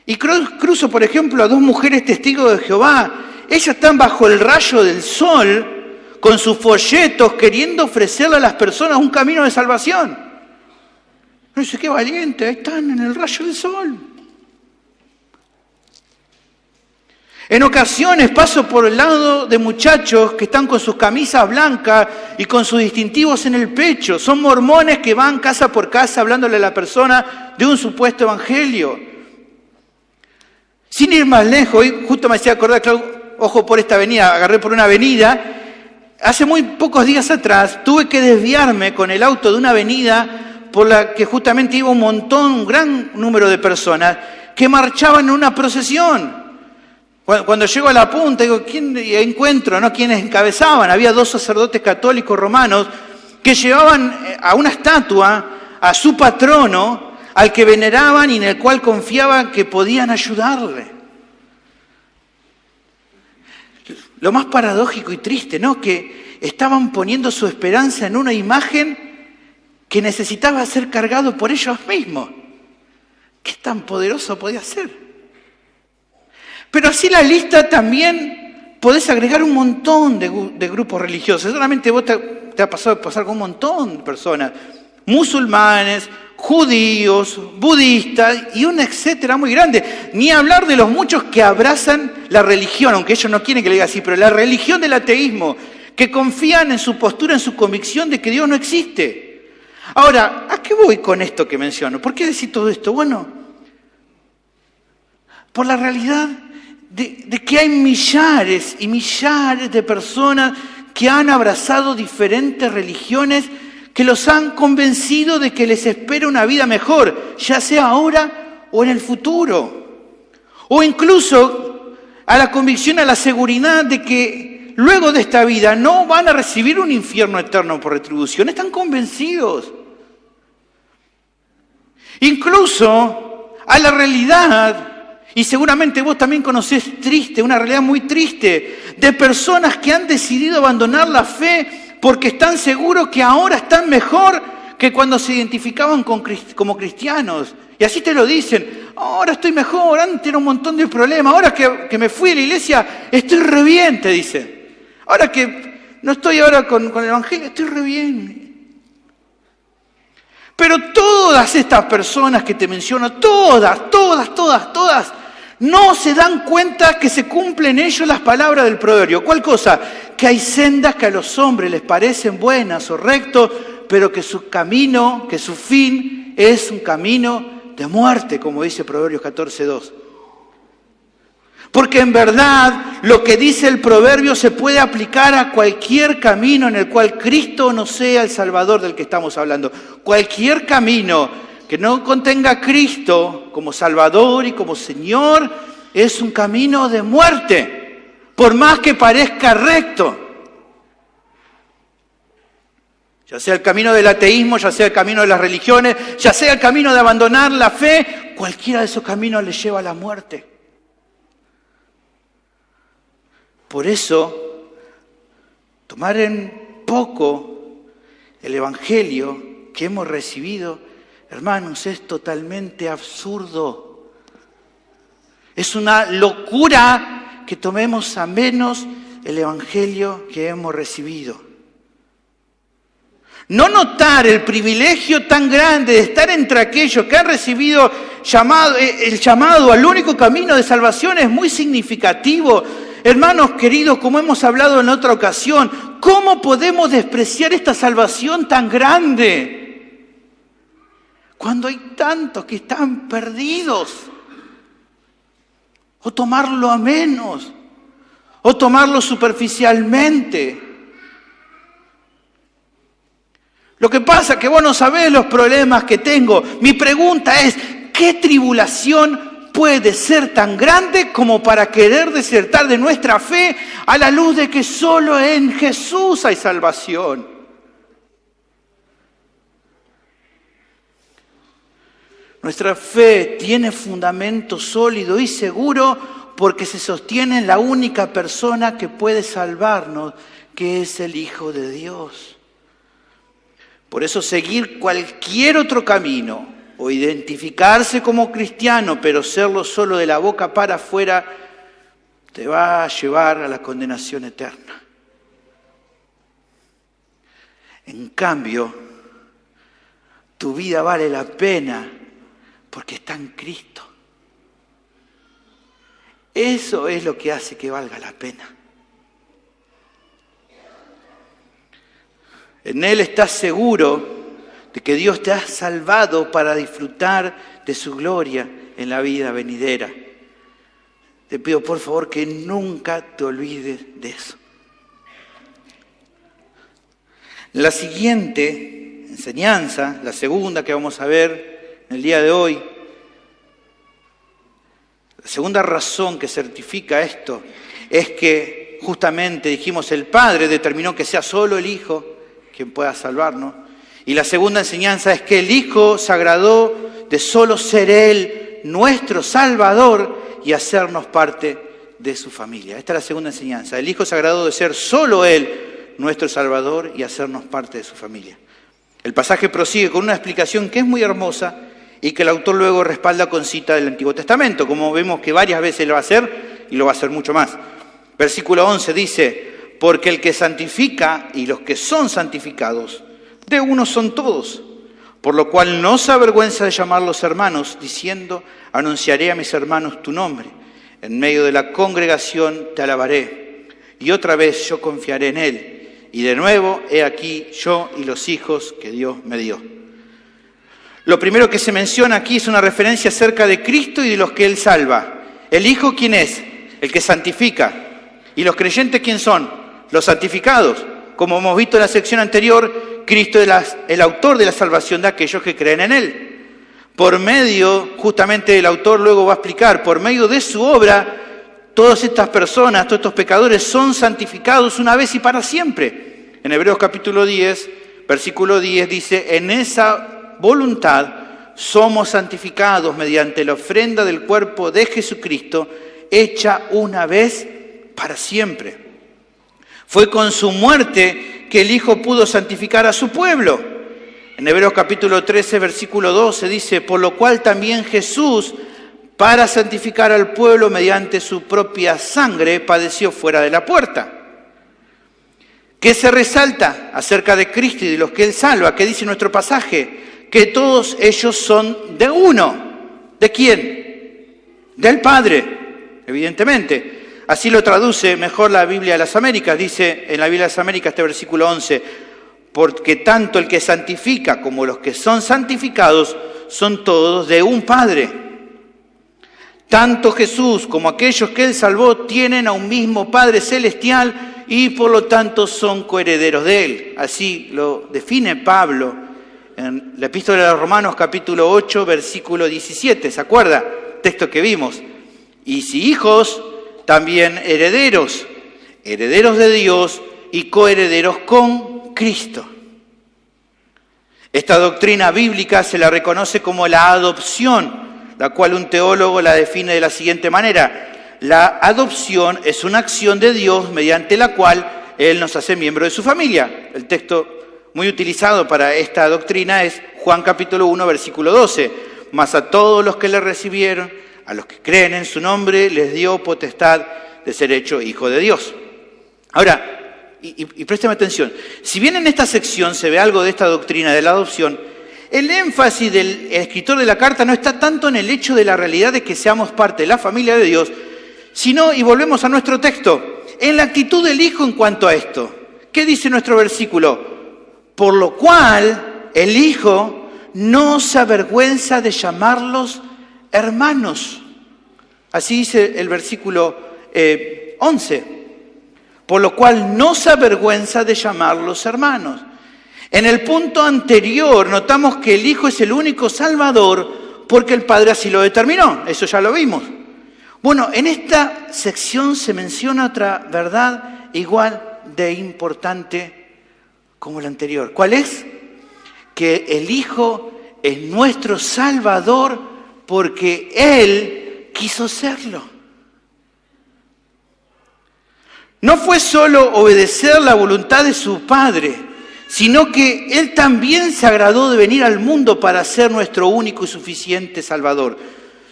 y cruzo, por ejemplo, a dos mujeres testigos de Jehová. Ellas están bajo el rayo del sol, con sus folletos, queriendo ofrecerle a las personas un camino de salvación. No sé, qué valiente, ahí están en el rayo del sol. En ocasiones paso por el lado de muchachos que están con sus camisas blancas y con sus distintivos en el pecho. Son mormones que van casa por casa hablándole a la persona de un supuesto evangelio. Sin ir más lejos, hoy justo me hacía acordar, claro, ojo por esta avenida, agarré por una avenida. Hace muy pocos días atrás tuve que desviarme con el auto de una avenida por la que justamente iba un gran número de personas que marchaban en una procesión. Cuando llego a la punta, digo, ¿quién encuentro? ¿No? ¿Quiénes encabezaban? Había dos sacerdotes católicos romanos que llevaban a una estatua a su patrono, al que veneraban y en el cual confiaban que podían ayudarle. Lo más paradójico y triste, ¿no? Que estaban poniendo su esperanza en una imagen que necesitaba ser cargado por ellos mismos. ¿Qué tan poderoso podía ser? Pero así la lista también podés agregar un montón de grupos religiosos. Seguramente vos te ha pasado de pasar con un montón de personas. Musulmanes, judíos, budistas y un etcétera muy grande. Ni hablar de los muchos que abrazan la religión, aunque ellos no quieren que le diga así, pero la religión del ateísmo, que confían en su postura, en su convicción de que Dios no existe. Ahora, ¿a qué voy con esto que menciono? ¿Por qué decir todo esto? Bueno, por la realidad de que hay millares y millares de personas que han abrazado diferentes religiones que los han convencido de que les espera una vida mejor, ya sea ahora o en el futuro. O incluso a la convicción, a la seguridad de que luego de esta vida no van a recibir un infierno eterno por retribución. Están convencidos. Incluso a la realidad, y seguramente vos también conocés una realidad muy triste, de personas que han decidido abandonar la fe porque están seguros que ahora están mejor que cuando se identificaban como cristianos. Y así te lo dicen, ahora estoy mejor, antes era un montón de problemas, ahora que me fui a la iglesia estoy re bien, te dicen. Ahora que no estoy ahora con el Evangelio, estoy re bien. Pero todas estas personas que te menciono, todas, no se dan cuenta que se cumplen ellos las palabras del proverbio. ¿Cuál cosa? Que hay sendas que a los hombres les parecen buenas o rectos, pero que su camino, que su fin es un camino de muerte, como dice Proverbios 14:2. Porque en verdad lo que dice el proverbio se puede aplicar a cualquier camino en el cual Cristo no sea el Salvador del que estamos hablando. Cualquier camino que no contenga a Cristo como Salvador y como Señor es un camino de muerte, por más que parezca recto. Ya sea el camino del ateísmo, ya sea el camino de las religiones, ya sea el camino de abandonar la fe, cualquiera de esos caminos le lleva a la muerte. Por eso, tomar en poco el Evangelio que hemos recibido, hermanos, es totalmente absurdo. Es una locura que tomemos a menos el Evangelio que hemos recibido. No notar el privilegio tan grande de estar entre aquellos que han recibido el llamado al único camino de salvación es muy significativo. Hermanos queridos, como hemos hablado en otra ocasión, ¿cómo podemos despreciar esta salvación tan grande cuando hay tantos que están perdidos? O tomarlo a menos, o tomarlo superficialmente. Lo que pasa es que vos no sabés los problemas que tengo. Mi pregunta es, ¿qué tribulación puede ser tan grande como para querer desertar de nuestra fe a la luz de que solo en Jesús hay salvación? Nuestra fe tiene fundamento sólido y seguro porque se sostiene en la única persona que puede salvarnos, que es el Hijo de Dios. Por eso seguir cualquier otro camino o identificarse como cristiano, pero serlo solo de la boca para afuera, te va a llevar a la condenación eterna. En cambio, tu vida vale la pena porque está en Cristo. Eso es lo que hace que valga la pena. En Él estás seguro de que Dios te ha salvado para disfrutar de su gloria en la vida venidera. Te pido por favor que nunca te olvides de eso. La siguiente enseñanza, la segunda que vamos a ver en el día de hoy, la segunda razón que certifica esto es que justamente dijimos el Padre determinó que sea solo el Hijo quien pueda salvarnos. Y la segunda enseñanza es que el Hijo se agradó de solo ser Él nuestro Salvador y hacernos parte de su familia. Esta es la segunda enseñanza. El Hijo se agradó de ser solo Él nuestro Salvador y hacernos parte de su familia. El pasaje prosigue con una explicación que es muy hermosa y que el autor luego respalda con cita del Antiguo Testamento, como vemos que varias veces lo va a hacer y lo va a hacer mucho más. Versículo 11 dice: porque el que santifica y los que son santificados, de uno son todos, por lo cual no se avergüenza de llamarlos hermanos, diciendo: anunciaré a mis hermanos tu nombre, en medio de la congregación te alabaré, y otra vez yo confiaré en él, y de nuevo he aquí yo y los hijos que Dios me dio. Lo primero que se menciona aquí es una referencia acerca de Cristo y de los que Él salva. ¿El Hijo quién es? el que santifica. ¿Y los creyentes quién son? Los santificados. Como hemos visto en la sección anterior, Cristo es el autor de la salvación de aquellos que creen en Él. Por medio, justamente el autor luego va a explicar, por medio de su obra, todas estas personas, todos estos pecadores son santificados una vez y para siempre. En Hebreos capítulo 10, versículo 10 dice, en esa voluntad somos santificados mediante la ofrenda del cuerpo de Jesucristo, hecha una vez para siempre. Fue con su muerte que el Hijo pudo santificar a su pueblo. En Hebreos capítulo 13, versículo 12 dice, por lo cual también Jesús, para santificar al pueblo mediante su propia sangre, padeció fuera de la puerta. ¿Qué se resalta acerca de Cristo y de los que Él salva? ¿Qué dice nuestro pasaje? Que todos ellos son de uno. ¿De quién? Del Padre, evidentemente. Así lo traduce mejor la Biblia de las Américas. Dice en la Biblia de las Américas este versículo 11, porque tanto el que santifica como los que son santificados son todos de un Padre. Tanto Jesús como aquellos que Él salvó tienen a un mismo Padre celestial y por lo tanto son coherederos de Él. Así lo define Pablo en la Epístola de los Romanos capítulo 8 versículo 17. ¿Se acuerda? Texto que vimos. Y si hijos, también herederos, herederos de Dios y coherederos con Cristo. Esta doctrina bíblica se la reconoce como la adopción, la cual un teólogo la define de la siguiente manera. La adopción es una acción de Dios mediante la cual Él nos hace miembro de su familia. El texto muy utilizado para esta doctrina es Juan capítulo 1, versículo 12. Mas a todos los que le recibieron, a los que creen en su nombre, les dio potestad de ser hecho hijo de Dios. Ahora, y présteme atención, si bien en esta sección se ve algo de esta doctrina de la adopción, el énfasis del escritor de la carta no está tanto en el hecho de la realidad de que seamos parte de la familia de Dios, sino, y volvemos a nuestro texto, en la actitud del Hijo en cuanto a esto. ¿Qué dice nuestro versículo? Por lo cual el Hijo no se avergüenza de llamarlos hermanos. Así dice el versículo 11. Por lo cual no se avergüenza de llamarlos hermanos. En el punto anterior notamos que el Hijo es el único Salvador porque el Padre así lo determinó. Eso ya lo vimos. Bueno, en esta sección se menciona otra verdad igual de importante como la anterior. ¿Cuál es? Que el Hijo es nuestro Salvador porque Él quiso serlo. No fue solo obedecer la voluntad de su Padre, sino que Él también se agradó de venir al mundo para ser nuestro único y suficiente Salvador.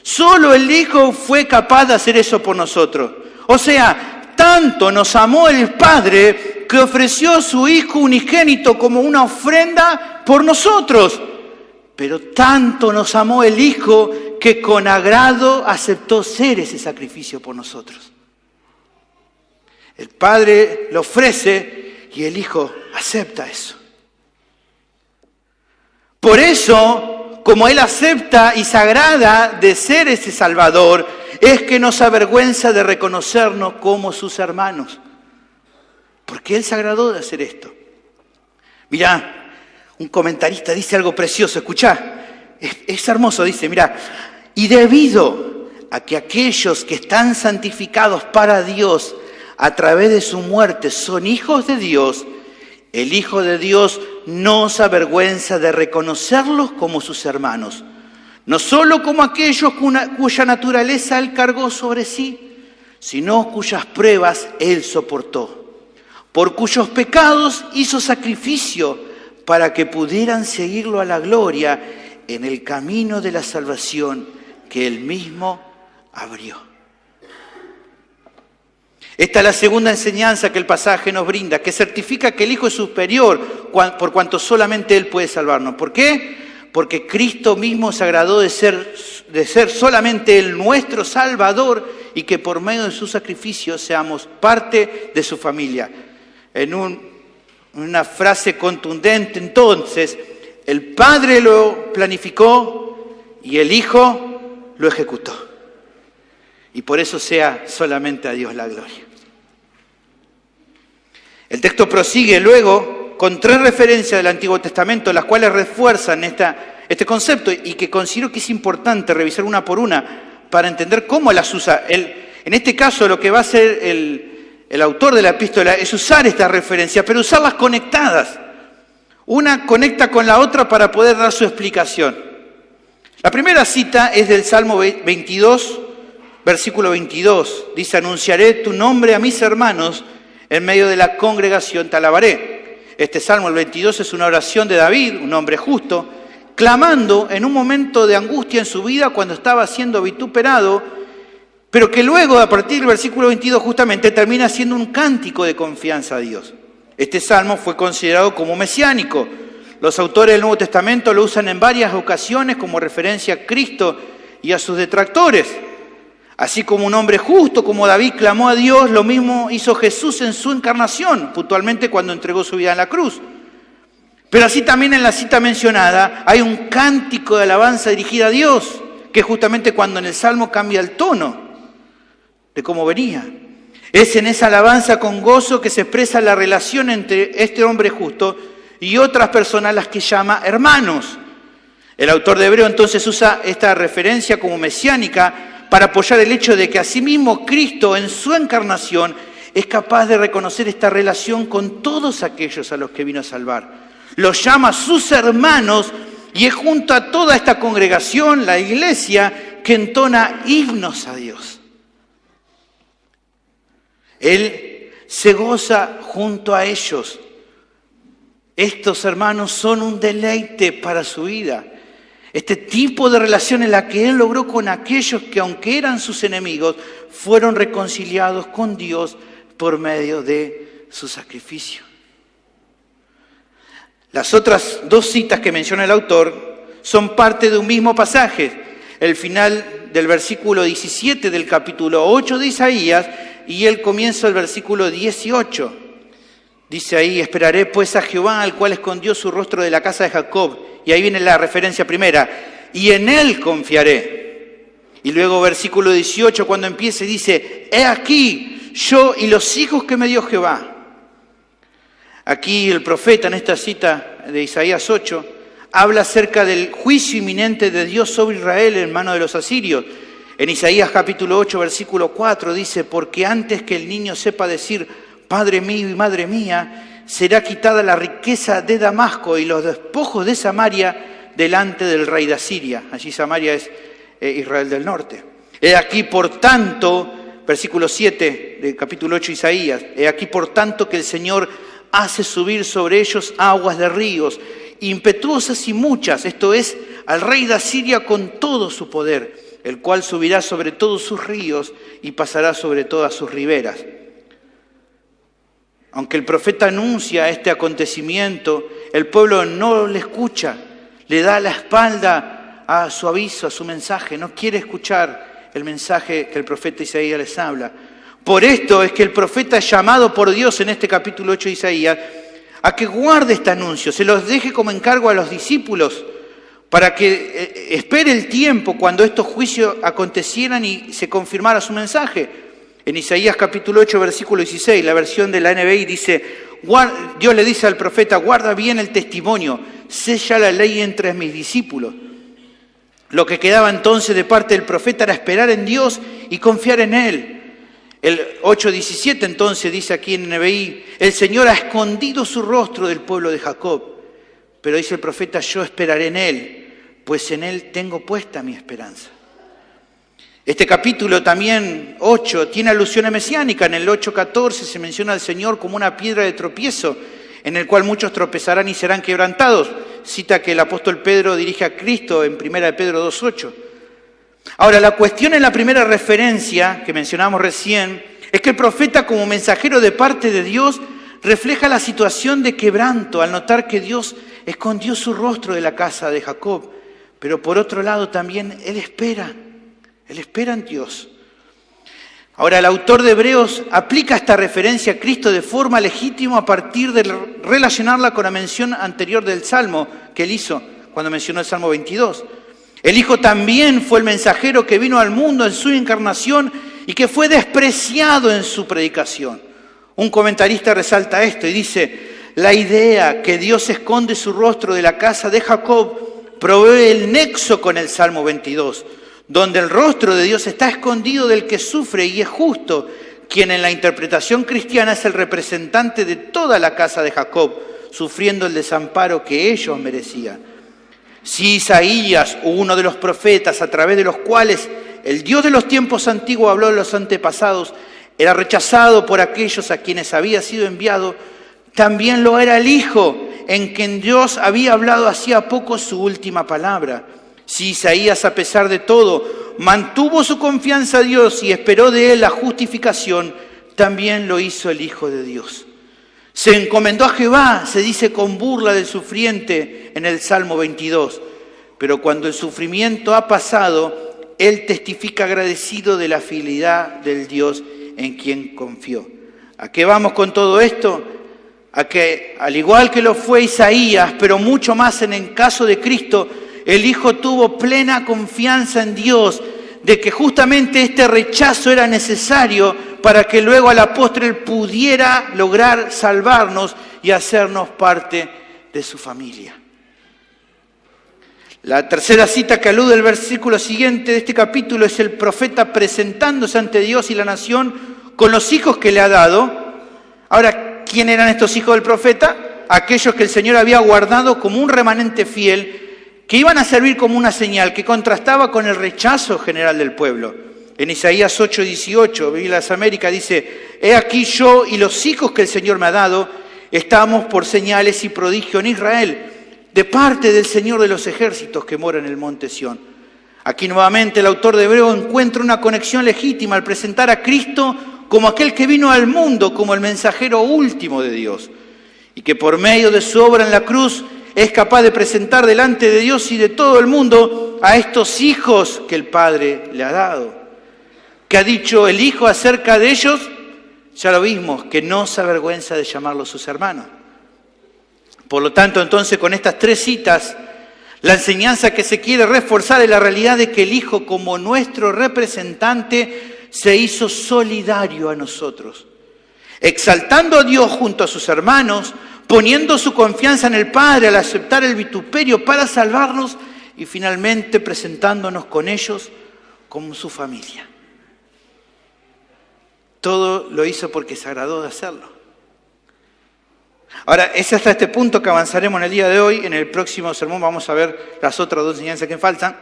Solo el Hijo fue capaz de hacer eso por nosotros. O sea, tanto nos amó el Padre que ofreció a su Hijo unigénito como una ofrenda por nosotros. Pero tanto nos amó el Hijo que con agrado aceptó ser ese sacrificio por nosotros. El Padre lo ofrece y el Hijo acepta eso. Por eso, como Él acepta y se agrada de ser ese Salvador, es que no se avergüenza de reconocernos como sus hermanos. Porque Él se agradó de hacer esto. Mirá, un comentarista dice algo precioso, escuchá, es hermoso, dice, mirá, y debido a que aquellos que están santificados para Dios a través de su muerte son hijos de Dios, el Hijo de Dios no se avergüenza de reconocerlos como sus hermanos, no solo como aquellos cuya naturaleza Él cargó sobre sí, sino cuyas pruebas Él soportó, por cuyos pecados hizo sacrificio para que pudieran seguirlo a la gloria en el camino de la salvación que Él mismo abrió. Esta es la segunda enseñanza que el pasaje nos brinda, que certifica que el Hijo es superior por cuanto solamente Él puede salvarnos. ¿Por qué? Porque Cristo mismo se agradó de ser solamente Él nuestro Salvador y que por medio de su sacrificio seamos parte de su familia. En una frase contundente, entonces, el Padre lo planificó y el Hijo lo ejecutó. y por eso sea solamente a Dios la gloria. El texto prosigue luego con 3 referencias del Antiguo Testamento, las cuales refuerzan este concepto y que considero que es importante revisar una por una para entender cómo las usa. En este caso lo que va a hacer el autor de la epístola es usar estas referencias, pero usarlas conectadas. Una conecta con la otra para poder dar su explicación. La primera cita es del Salmo 22, versículo 22. Dice, anunciaré tu nombre a mis hermanos, en medio de la congregación te alabaré. Este Salmo, el 22, es una oración de David, un hombre justo, clamando en un momento de angustia en su vida cuando estaba siendo vituperado, pero que luego, a partir del versículo 22, justamente termina siendo un cántico de confianza a Dios. Este salmo fue considerado como mesiánico. Los autores del Nuevo Testamento lo usan en varias ocasiones como referencia a Cristo y a sus detractores. Así como un hombre justo como David clamó a Dios, lo mismo hizo Jesús en su encarnación, puntualmente cuando entregó su vida en la cruz. Pero así también en la cita mencionada hay un cántico de alabanza dirigida a Dios, que es justamente cuando en el Salmo cambia el tono de cómo venía. Es en esa alabanza con gozo que se expresa la relación entre este hombre justo y otras personas a las que llama hermanos. El autor de Hebreo entonces usa esta referencia como mesiánica para apoyar el hecho de que asimismo Cristo en su encarnación es capaz de reconocer esta relación con todos aquellos a los que vino a salvar. Los llama sus hermanos y es junto a toda esta congregación, la iglesia, que entona himnos a Dios. Él se goza junto a ellos. Estos hermanos son un deleite para su vida. Este tipo de relación en la que Él logró con aquellos que, aunque eran sus enemigos, fueron reconciliados con Dios por medio de su sacrificio. Las otras 2 citas que menciona el autor son parte de un mismo pasaje. El final del versículo 17 del capítulo 8 de Isaías y el comienzo del versículo 18. Dice ahí, esperaré pues a Jehová, al cual escondió su rostro de la casa de Jacob. Y ahí viene la referencia primera, y en Él confiaré. Y luego versículo 18, cuando empiece, dice, he aquí yo y los hijos que me dio Jehová. Aquí el profeta, en esta cita de Isaías 8, habla acerca del juicio inminente de Dios sobre Israel en manos de los asirios. En Isaías capítulo 8, versículo 4, dice, porque antes que el niño sepa decir, Padre mío y Madre mía, será quitada la riqueza de Damasco y los despojos de Samaria delante del rey de Asiria. Allí Samaria es Israel del norte. He aquí, por tanto, versículo 7 del capítulo 8 de Isaías, he aquí, por tanto, que el Señor hace subir sobre ellos aguas de ríos, impetuosas y muchas, esto es, al rey de Asiria con todo su poder, el cual subirá sobre todos sus ríos y pasará sobre todas sus riberas. Aunque el profeta anuncia este acontecimiento, el pueblo no le escucha, le da la espalda a su aviso, a su mensaje, no quiere escuchar el mensaje que el profeta Isaías les habla. Por esto es que el profeta es llamado por Dios en este capítulo 8 de Isaías a que guarde este anuncio, se los deje como encargo a los discípulos para que espere el tiempo cuando estos juicios acontecieran y se confirmara su mensaje. En Isaías capítulo 8, versículo 16, la versión de la NBI dice, Dios le dice al profeta, guarda bien el testimonio, sella la ley entre mis discípulos. Lo que quedaba entonces de parte del profeta era esperar en Dios y confiar en Él. El 8:17 entonces dice aquí en NBI, el Señor ha escondido su rostro del pueblo de Jacob. Pero dice el profeta, yo esperaré en Él, pues en Él tengo puesta mi esperanza. Este capítulo también 8 tiene alusiones mesiánicas. En el 8:14 se menciona al Señor como una piedra de tropiezo en el cual muchos tropezarán y serán quebrantados. Cita que el apóstol Pedro dirige a Cristo en 1 Pedro 2:8. Ahora, la cuestión en la primera referencia que mencionamos recién es que el profeta como mensajero de parte de Dios refleja la situación de quebranto al notar que Dios escondió su rostro de la casa de Jacob. Pero por otro lado también Él espera en Dios. Ahora, el autor de Hebreos aplica esta referencia a Cristo de forma legítima a partir de relacionarla con la mención anterior del Salmo que él hizo cuando mencionó el Salmo 22. El Hijo también fue el mensajero que vino al mundo en su encarnación y que fue despreciado en su predicación. Un comentarista resalta esto y dice: la idea que Dios esconde su rostro de la casa de Jacob provee el nexo con el Salmo 22, donde el rostro de Dios está escondido del que sufre y es justo, quien en la interpretación cristiana es el representante de toda la casa de Jacob, sufriendo el desamparo que ellos merecían. Si Isaías, uno de los profetas a través de los cuales el Dios de los tiempos antiguos habló de los antepasados, era rechazado por aquellos a quienes había sido enviado, también lo era el Hijo, en quien Dios había hablado hacía poco su última palabra. Si Isaías, a pesar de todo, mantuvo su confianza a Dios y esperó de él la justificación, también lo hizo el Hijo de Dios. Se encomendó a Jehová, se dice con burla del sufriente en el Salmo 22. Pero cuando el sufrimiento ha pasado, él testifica agradecido de la fidelidad del Dios en quien confió. ¿A qué vamos con todo esto? A que, al igual que lo fue Isaías, pero mucho más en el caso de Cristo, el Hijo tuvo plena confianza en Dios, de que justamente este rechazo era necesario para que luego a la postre Él pudiera lograr salvarnos y hacernos parte de su familia. La tercera cita que alude al versículo siguiente de este capítulo es el profeta presentándose ante Dios y la nación con los hijos que le ha dado. Ahora, ¿quién eran estos hijos del profeta? Aquellos que el Señor había guardado como un remanente fiel, que iban a servir como una señal que contrastaba con el rechazo general del pueblo. En Isaías 8:18, Biblia de las Américas, dice: he aquí yo y los hijos que el Señor me ha dado, estamos por señales y prodigio en Israel, de parte del Señor de los ejércitos que mora en el monte Sión. Aquí nuevamente el autor de Hebreo encuentra una conexión legítima al presentar a Cristo como aquel que vino al mundo, como el mensajero último de Dios, y que por medio de su obra en la cruz es capaz de presentar delante de Dios y de todo el mundo a estos hijos que el Padre le ha dado. ¿Qué ha dicho el Hijo acerca de ellos? Ya lo vimos, que no se avergüenza de llamarlos sus hermanos. Por lo tanto, entonces, con estas tres citas, la enseñanza que se quiere reforzar es la realidad de que el Hijo, como nuestro representante, se hizo solidario a nosotros, exaltando a Dios junto a sus hermanos, poniendo su confianza en el Padre al aceptar el vituperio para salvarnos y finalmente presentándonos con ellos como su familia. Todo lo hizo porque se agradó de hacerlo. Ahora, es hasta este punto que avanzaremos en el día de hoy. En el próximo sermón vamos a ver las otras dos enseñanzas que faltan.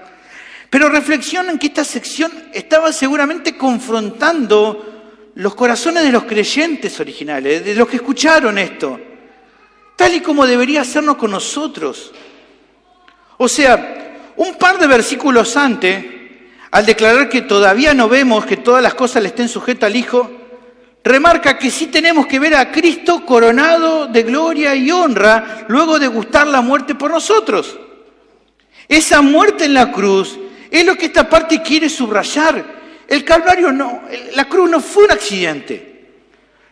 Pero reflexionen que esta sección estaba seguramente confrontando los corazones de los creyentes originales, de los que escucharon esto, tal y como debería hacernos con nosotros. O sea, un par de versículos antes, al declarar que todavía no vemos que todas las cosas le estén sujetas al Hijo, remarca que sí tenemos que ver a Cristo coronado de gloria y honra luego de gustar la muerte por nosotros. Esa muerte en la cruz es lo que esta parte quiere subrayar. El Calvario no, la cruz no fue un accidente.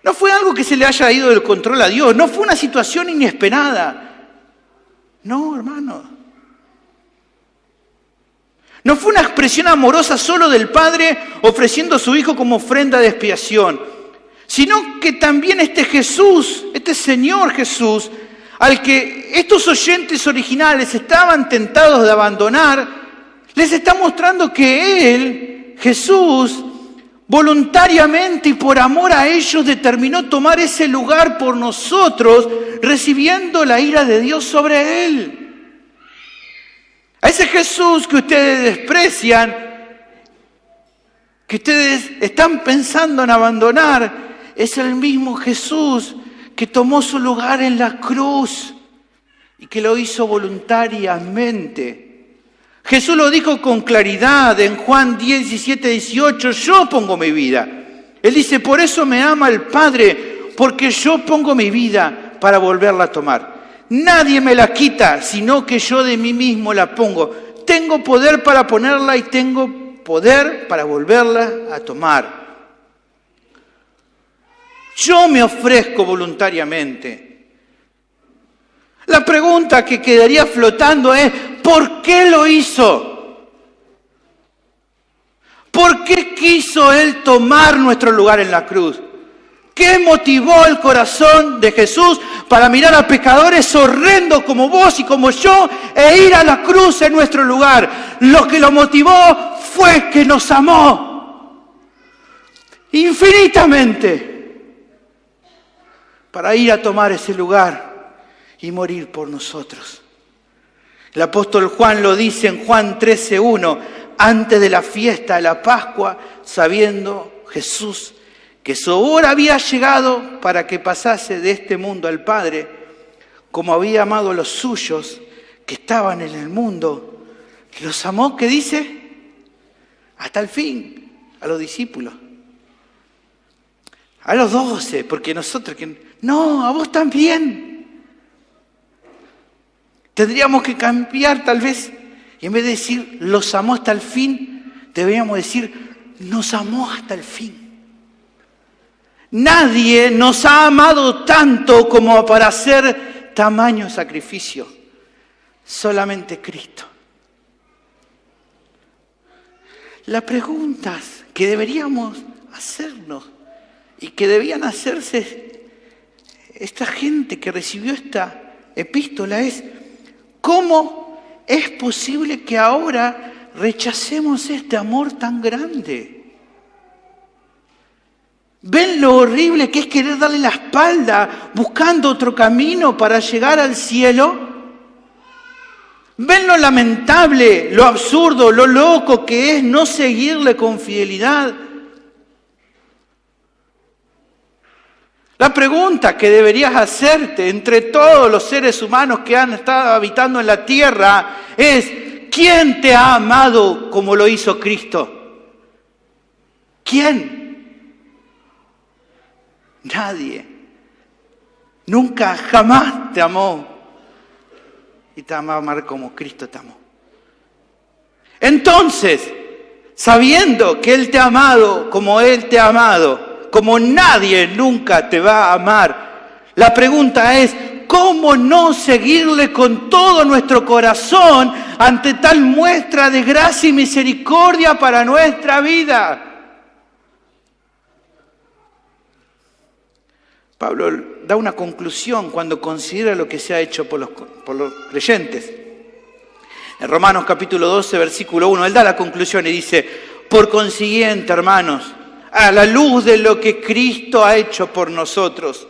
No fue algo que se le haya ido del control a Dios. No fue una situación inesperada. No, hermano. No fue una expresión amorosa solo del Padre ofreciendo a su Hijo como ofrenda de expiación, sino que también este Jesús, este Señor Jesús, al que estos oyentes originales estaban tentados de abandonar, les está mostrando que Él, Jesús, voluntariamente y por amor a ellos determinó tomar ese lugar por nosotros, recibiendo la ira de Dios sobre Él. A ese Jesús que ustedes desprecian, que ustedes están pensando en abandonar, es el mismo Jesús que tomó su lugar en la cruz y que lo hizo voluntariamente. Jesús lo dijo con claridad en Juan 10, 17, 18, yo pongo mi vida. Él dice, por eso me ama el Padre, porque yo pongo mi vida para volverla a tomar. Nadie me la quita, sino que yo de mí mismo la pongo. Tengo poder para ponerla y tengo poder para volverla a tomar. Yo me ofrezco voluntariamente. La pregunta que quedaría flotando es, ¿por qué lo hizo? ¿Por qué quiso Él tomar nuestro lugar en la cruz? ¿Qué motivó el corazón de Jesús para mirar a pecadores horrendos como vos y como yo e ir a la cruz en nuestro lugar? Lo que lo motivó fue que nos amó infinitamente para ir a tomar ese lugar y morir por nosotros. El apóstol Juan lo dice en Juan 13:1, antes de la fiesta de la Pascua, sabiendo Jesús que su hora había llegado para que pasase de este mundo al Padre, como había amado a los suyos que estaban en el mundo, los amó, ¿qué dice? Hasta el fin, a los discípulos. A los 12, porque nosotros, no, a vos también. Tendríamos que cambiar tal vez, y en vez de decir los amó hasta el fin, deberíamos decir nos amó hasta el fin. Nadie nos ha amado tanto como para hacer tamaño sacrificio. Solamente Cristo. Las preguntas que deberíamos hacernos y que debían hacerse esta gente que recibió esta epístola es: ¿cómo es posible que ahora rechacemos este amor tan grande? ¿Ven lo horrible que es querer darle la espalda buscando otro camino para llegar al cielo? ¿Ven lo lamentable, lo absurdo, lo loco que es no seguirle con fidelidad? La pregunta que deberías hacerte entre todos los seres humanos que han estado habitando en la tierra es: ¿quién te ha amado como lo hizo Cristo? ¿Quién? Nadie. Nunca, jamás te amó. Y te va a amar como Cristo te amó. Entonces, sabiendo que Él te ha amado como Él te ha amado, como nadie nunca te va a amar, la pregunta es: ¿cómo no seguirle con todo nuestro corazón ante tal muestra de gracia y misericordia para nuestra vida? Pablo da una conclusión cuando considera lo que se ha hecho por los creyentes. En Romanos capítulo 12, versículo 1, él da la conclusión y dice: por consiguiente, hermanos, a la luz de lo que Cristo ha hecho por nosotros,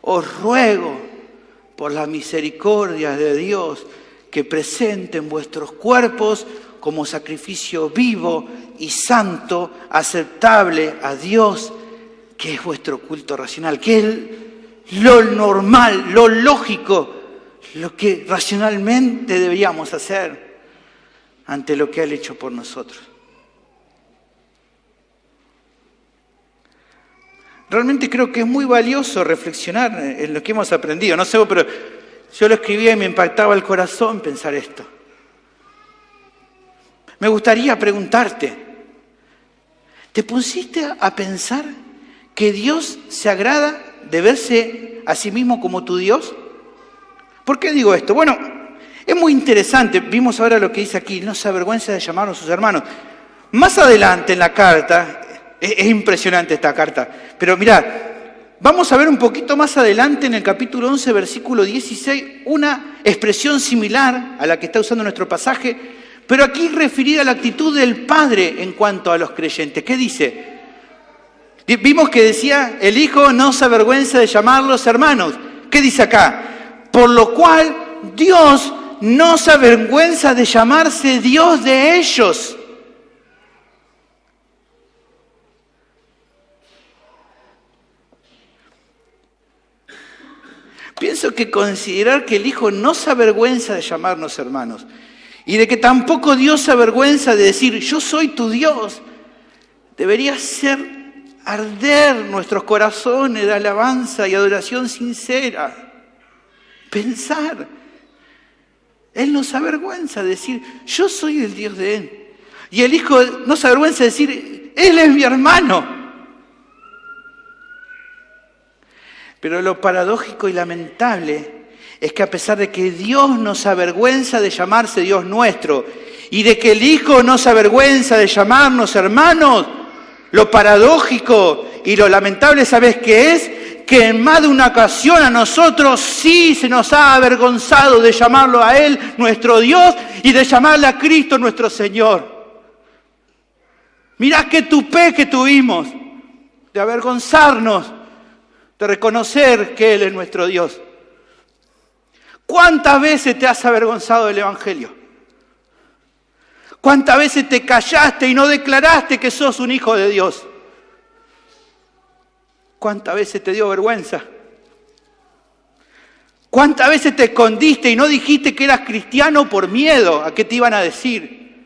os ruego por la misericordia de Dios que presenten vuestros cuerpos como sacrificio vivo y santo, aceptable a Dios, que es vuestro culto racional, que es lo normal, lo lógico, lo que racionalmente deberíamos hacer ante lo que ha hecho por nosotros. Realmente creo que es muy valioso reflexionar en lo que hemos aprendido. No sé, pero yo lo escribía y me impactaba el corazón pensar esto. Me gustaría preguntarte, ¿te pusiste a pensar que Dios se agrada de verse a sí mismo como tu Dios? ¿Por qué digo esto? Bueno, es muy interesante. Vimos ahora lo que dice aquí: no se avergüenza de llamarnos sus hermanos. Más adelante en la carta, es impresionante esta carta, pero mirad, vamos a ver un poquito más adelante en el capítulo 11, versículo 16, una expresión similar a la que está usando nuestro pasaje, pero aquí referida a la actitud del Padre en cuanto a los creyentes. ¿Qué dice? Vimos que decía: el Hijo no se avergüenza de llamarlos hermanos. ¿Qué dice acá? Por lo cual Dios no se avergüenza de llamarse Dios de ellos. Pienso que considerar que el Hijo no se avergüenza de llamarnos hermanos y de que tampoco Dios se avergüenza de decir: yo soy tu Dios, debería ser arder nuestros corazones de alabanza y adoración sincera. Pensar, Él no se avergüenza de decir: yo soy el Dios de Él. Y el Hijo no se avergüenza de decir: Él es mi hermano. Pero lo paradójico y lamentable es que a pesar de que Dios nos avergüenza de llamarse Dios nuestro y de que el Hijo nos avergüenza de llamarnos hermanos, lo paradójico y lo lamentable, ¿sabes qué es? Que en más de una ocasión a nosotros sí se nos ha avergonzado de llamarlo a Él nuestro Dios y de llamarle a Cristo nuestro Señor. Mirá qué tupé que tuvimos de avergonzarnos, de reconocer que Él es nuestro Dios. ¿Cuántas veces te has avergonzado del Evangelio? ¿Cuántas veces te callaste y no declaraste que sos un hijo de Dios? ¿Cuántas veces te dio vergüenza? ¿Cuántas veces te escondiste y no dijiste que eras cristiano por miedo a qué te iban a decir?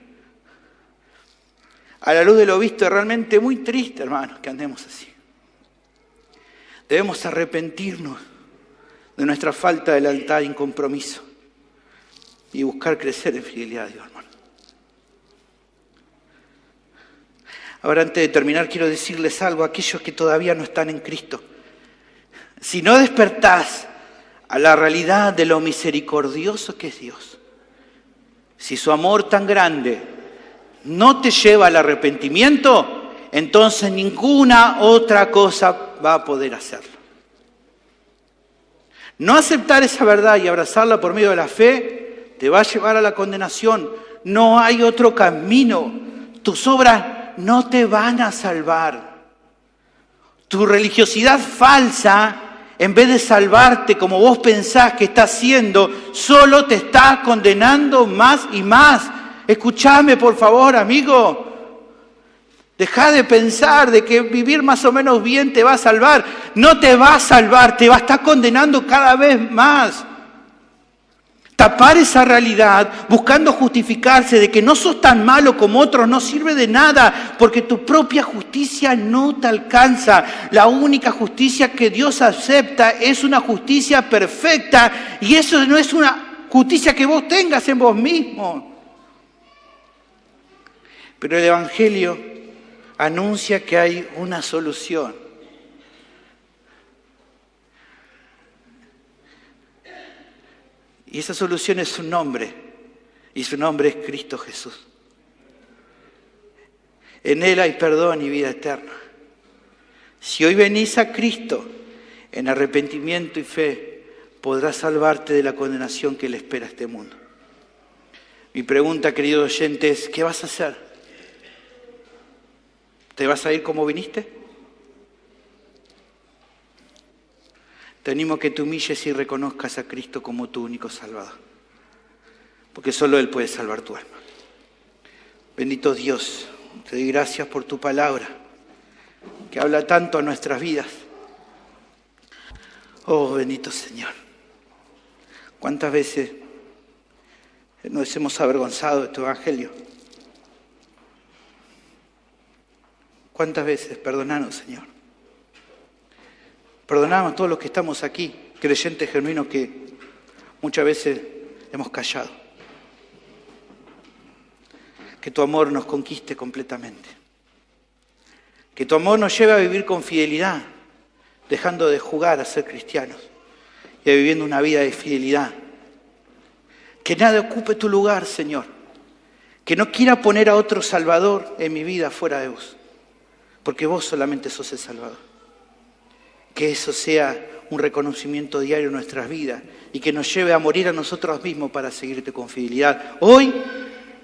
A la luz de lo visto es realmente muy triste, hermanos, que andemos así. Debemos arrepentirnos de nuestra falta de lealtad y compromiso y buscar crecer en fidelidad a Dios, hermano. Ahora, antes de terminar, quiero decirles algo a aquellos que todavía no están en Cristo. Si no despertás a la realidad de lo misericordioso que es Dios, si su amor tan grande no te lleva al arrepentimiento, entonces ninguna otra cosa va a poder hacerlo. No aceptar esa verdad y abrazarla por medio de la fe te va a llevar a la condenación. No hay otro camino. Tus obras no te van a salvar. Tu religiosidad falsa, en vez de salvarte como vos pensás que está haciendo, solo te está condenando más y más. Escuchame, por favor, amigo. Dejá de pensar de que vivir más o menos bien te va a salvar. No te va a salvar, te va a estar condenando cada vez más. Tapar esa realidad buscando justificarse de que no sos tan malo como otros no sirve de nada, porque tu propia justicia no te alcanza. La única justicia que Dios acepta es una justicia perfecta, y eso no es una justicia que vos tengas en vos mismo. Pero el Evangelio anuncia que hay una solución. Y esa solución es su nombre, y su nombre es Cristo Jesús. En Él hay perdón y vida eterna. Si hoy venís a Cristo en arrepentimiento y fe, podrás salvarte de la condenación que le espera a este mundo. Mi pregunta, querido oyente, es: ¿qué vas a hacer? ¿Te vas a ir como viniste? Te animo a que te humilles y reconozcas a Cristo como tu único Salvador, porque solo Él puede salvar tu alma. Bendito Dios, te doy gracias por tu palabra, que habla tanto a nuestras vidas. Oh, bendito Señor, cuántas veces nos hemos avergonzado de tu Evangelio. Cuántas veces, perdonanos, Señor. Perdonamos a todos los que estamos aquí, creyentes genuinos, que muchas veces hemos callado. Que tu amor nos conquiste completamente. Que tu amor nos lleve a vivir con fidelidad, dejando de jugar a ser cristianos y a viviendo una vida de fidelidad. Que nada ocupe tu lugar, Señor. Que no quiera poner a otro Salvador en mi vida fuera de vos, porque vos solamente sos el Salvador. Que eso sea un reconocimiento diario en nuestras vidas y que nos lleve a morir a nosotros mismos para seguirte con fidelidad hoy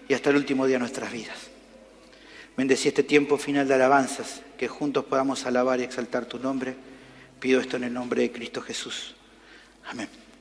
y hasta el último día de nuestras vidas. Bendecí este tiempo final de alabanzas, que juntos podamos alabar y exaltar tu nombre. Pido esto en el nombre de Cristo Jesús. Amén.